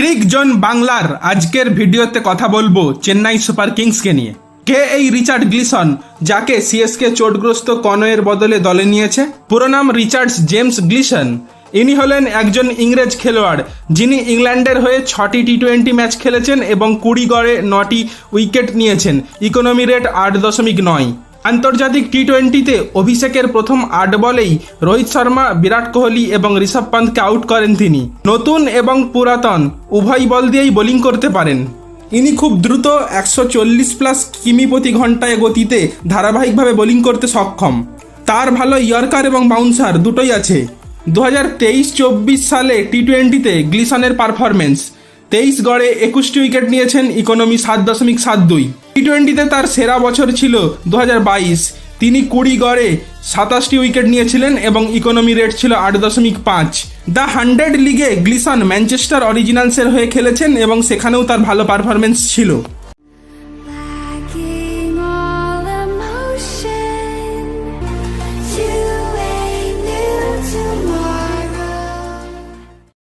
ক্রিক zone বাংলার আজকের ভিডিওতে কথা বলবো চেন্নাই সুপার কিংসকে নিয়ে। কে এই রিচার্ড গ্লিসন, যাকে সিএসকে চোটগ্রস্ত কনওয়ের বদলে দলে নিয়েছে? পুরো নাম রিচার্ড জেমস গ্লিসন। ইনি হলেন একজন ইংরেজ খেলোয়াড় যিনি ইংল্যান্ডের হয়ে 6টি টি-20 ম্যাচ খেলেছেন এবং 20 গড়ে 9টি উইকেট নিয়েছেন। Economy rate 8.9। আন্তর্জাতিক টি-20তে অভিষেকের প্রথম 8 বলেই রোহিত শর্মা, বিরাট কোহলি এবং ঋষভ পান্তকে আউট করেন তিনি। নতুন এবং পুরাতন উভয় বল দিয়েই বোলিং করতে পারেন। ইনি খুব দ্রুত 140+ কিমি প্রতি ঘন্টায় গতিতে ধারাবাহিকভাবে বোলিং করতে সক্ষম। তার ভালো ইয়র্কার এবং বাউন্সার দুটোই আছে। 2023-24 সালে টি-20তে গ্লিসনের পারফরমেন্স 23 গড়ে 21টি উইকেট নিয়েছেন, ইকোনমি 7.72। টি-20তে তার সেরা বছর ছিল 2022। তিনি 20 গড়ে 27টি উইকেট নিয়েছিলেন এবং ইকোনমি রেট ছিল 8.5। দ্য 100 লিগে গ্লিসন ম্যানচেস্টার অরিজিনালসের হয়ে খেলেছেন এবং সেখানেও তার ভালো পারফরমেন্স ছিল।